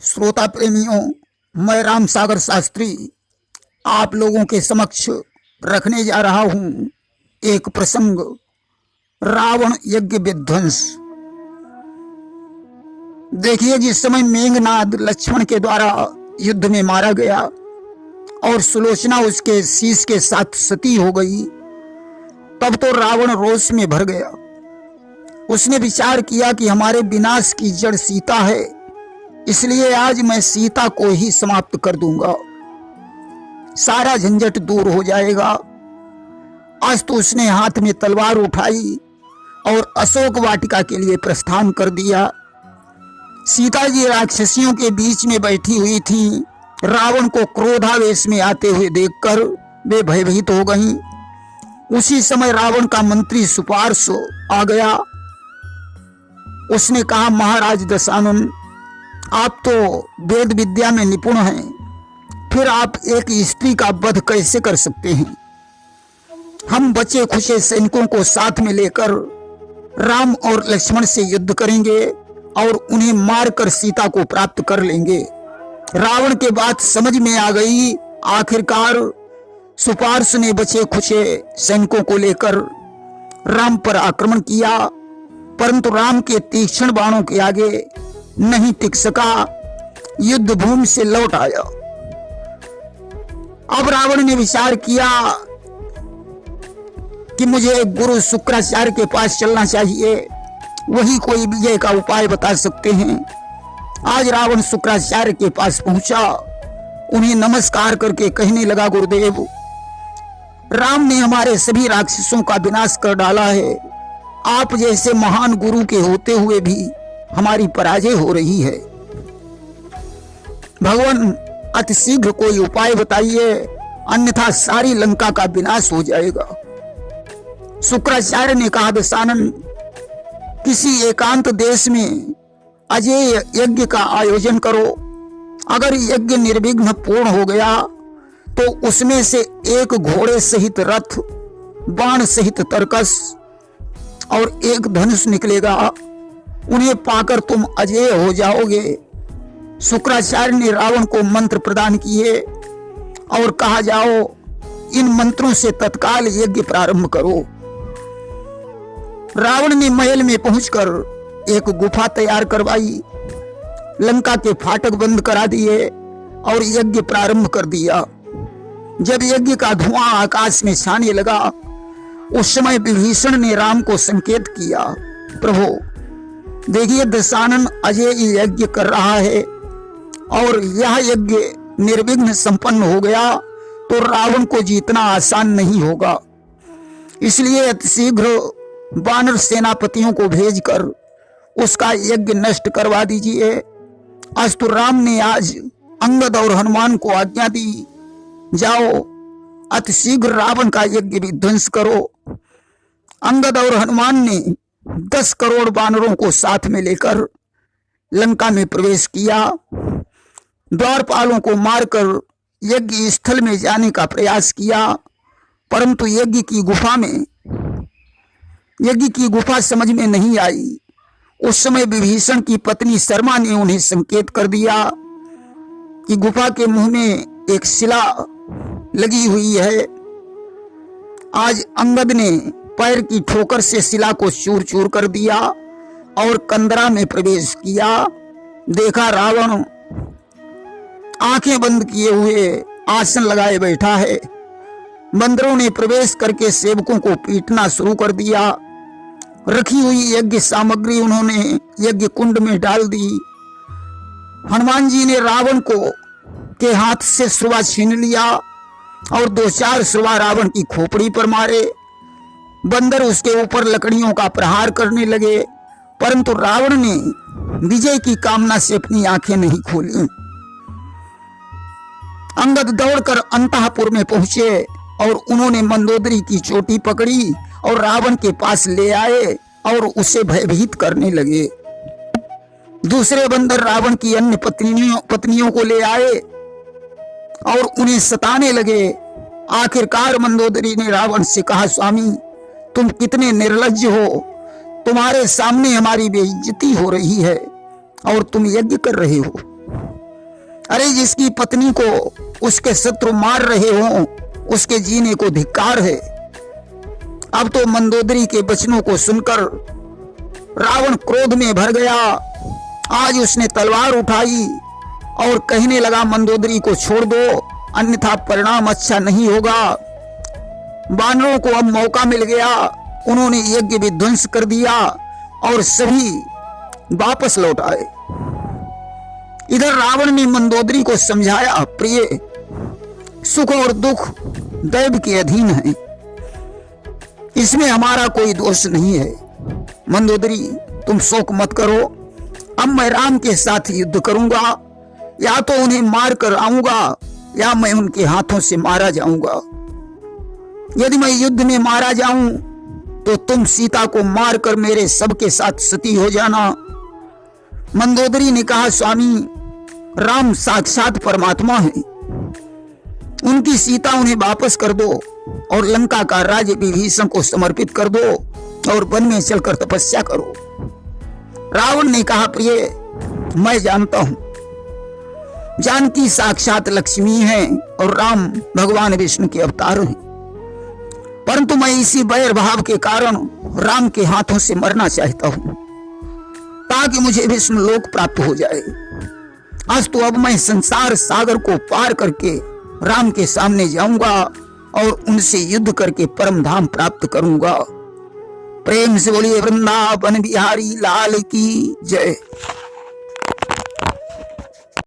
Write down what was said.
श्रोता प्रेमियों, मैं राम सागर शास्त्री आप लोगों के समक्ष रखने जा रहा हूं एक प्रसंग, रावण यज्ञ विध्वंस। देखिए, जिस समय मेघनाद लक्ष्मण के द्वारा युद्ध में मारा गया और सुलोचना उसके शीश के साथ सती हो गई, तब तो रावण रोष में भर गया। उसने विचार किया कि हमारे विनाश की जड़ सीता है, इसलिए आज मैं सीता को ही समाप्त कर दूंगा, सारा झंझट दूर हो जाएगा। आज तो उसने हाथ में तलवार उठाई और अशोक वाटिका के लिए प्रस्थान कर दिया। सीता जी राक्षसियों के बीच में बैठी हुई थी। रावण को क्रोधावेश में आते हुए देखकर वे भयभीत हो गईं। उसी समय रावण का मंत्री सुपार्श आ गया। उसने कहा, महाराज दशानन, आप तो वेद विद्या में निपुण हैं, फिर आप एक स्त्री का वध कैसे कर सकते हैं? हम बचे खुचे सैनिकों को साथ में लेकर राम और लक्ष्मण से युद्ध करेंगे और उन्हें मारकर सीता को प्राप्त कर लेंगे। रावण के बात समझ में आ गई। आखिरकार सुपार्श ने बचे खुचे सैनिकों को लेकर राम पर आक्रमण किया, परंतु राम के तीक्ष्ण बाणों के आगे नहीं टिक सका, युद्ध भूमि से लौट आया। अब रावण ने विचार किया कि मुझे गुरु शुक्राचार्य के पास चलना चाहिए, वही कोई विजय का उपाय बता सकते हैं। आज रावण शुक्राचार्य के पास पहुंचा, उन्हें नमस्कार करके कहने लगा, गुरुदेव, राम ने हमारे सभी राक्षसों का विनाश कर डाला है। आप जैसे महान गुरु के होते हुए भी हमारी पराजय हो रही है। भगवान, अतिशीघ्र कोई उपाय बताइए, अन्यथा सारी लंका का विनाश हो जाएगा। शुक्राचार्य ने कहा, दशानन, किसी एकांत देश में अजेय यज्ञ का आयोजन करो। अगर यज्ञ निर्विघ्न पूर्ण हो गया तो उसमें से एक घोड़े सहित रथ, बाण सहित तरकस और एक धनुष निकलेगा। उन्हें पाकर तुम अजेय हो जाओगे। शुक्राचार्य ने रावण को मंत्र प्रदान किए और कहा, जाओ, इन मंत्रों से तत्काल यज्ञ प्रारंभ करो। रावण ने महल में पहुंचकर एक गुफा तैयार करवाई, लंका के फाटक बंद करा दिए और यज्ञ प्रारंभ कर दिया। जब यज्ञ का धुआं आकाश में छाने लगा, उस समय विभीषण ने राम को संकेत किया, प्रभु देखिए, दशानन अजेय यज्ञ कर रहा है और यह यज्ञ निर्विघ्न संपन्न हो गया तो रावण को जीतना आसान नहीं होगा। इसलिए अतिशीघ्र वानर सेनापतियों को भेजकर उसका यज्ञ नष्ट करवा दीजिए। अस्तु राम ने आज अंगद और हनुमान को आज्ञा दी, जाओ, अतिशीघ्र रावण का यज्ञ विध्वंस करो। अंगद और हनुमान ने 10 करोड़ वानरों को साथ में लेकर लंका में प्रवेश किया। द्वारपालों को मारकर यज्ञ स्थल में जाने का प्रयास किया, परंतु यज्ञ की गुफा समझ में नहीं आई। उस समय विभीषण की पत्नी शर्मा ने उन्हें संकेत कर दिया कि गुफा के मुंह में एक शिला लगी हुई है। आज अंगद ने पैर की ठोकर से शिला को चूर चूर कर दिया और कंदरा में प्रवेश किया। देखा, रावण आंखें बंद किए हुए आसन लगाए बैठा है। बंदरों ने प्रवेश करके सेवकों को पीटना शुरू कर दिया। रखी हुई यज्ञ सामग्री उन्होंने यज्ञ कुंड में डाल दी। हनुमान जी ने रावण के हाथ से सुरवा छीन लिया और 2-4 सुरवा रावण की खोपड़ी पर मारे। बंदर उसके ऊपर लकड़ियों का प्रहार करने लगे, परंतु रावण ने विजय की कामना से अपनी आंखें नहीं खोली। अंगद दौड़कर अंतःपुर में पहुंचे और उन्होंने मंदोदरी की चोटी पकड़ी और रावण के पास ले आए और उसे भयभीत करने लगे। दूसरे बंदर रावण की अन्य पत्नियों को ले आए और उन्हें सताने लगे। आखिरकार मंदोदरी ने रावण से कहा, स्वामी, तुम कितने निर्लज्ज हो, तुम्हारे सामने हमारी बेइज्जती हो रही है और तुम यज्ञ कर रहे हो। अरे जिसकी पत्नी को उसके शत्रु मार रहे हों, उसके जीने को धिक्कार है। अब तो मंदोदरी के वचनों को सुनकर रावण क्रोध में भर गया। आज उसने तलवार उठाई और कहने लगा, मंदोदरी को छोड़ दो, अन्यथा परिणाम अच्छा नहीं होगा। वानरों को अब मौका मिल गया, उन्होंने यज्ञ विध्वंस कर दिया और सभी वापस लौट आए। इधर रावण ने मंदोदरी को समझाया, प्रिय, सुख और दुख दैव के अधीन है, इसमें हमारा कोई दोष नहीं है। मंदोदरी, तुम शोक मत करो, अब मैं राम के साथ युद्ध करूंगा, या तो उन्हें मार कर आऊंगा या मैं उनके हाथों से मारा जाऊंगा। यदि मैं युद्ध में मारा जाऊं तो तुम सीता को मारकर मेरे सबके साथ सती हो जाना। मंदोदरी ने कहा, स्वामी, राम साक्षात परमात्मा है, उनकी सीता उन्हें वापस कर दो और लंका का राज्य विभीषण को समर्पित कर दो और वन में चलकर तपस्या करो। रावण ने कहा, प्रिय, मैं जानता हूं जानकी साक्षात लक्ष्मी है और राम भगवान विष्णु के अवतार हैं, परंतु मैं इसी वैर भाव के कारण राम के हाथों से मरना चाहता हूं ताकि मुझे विष्णु लोक प्राप्त हो जाए। आज तो अब मैं संसार सागर को पार करके राम के सामने जाऊंगा और उनसे युद्ध करके परम धाम प्राप्त करूंगा। प्रेम से बोलिए वृंदावन बिहारी लाल की जय।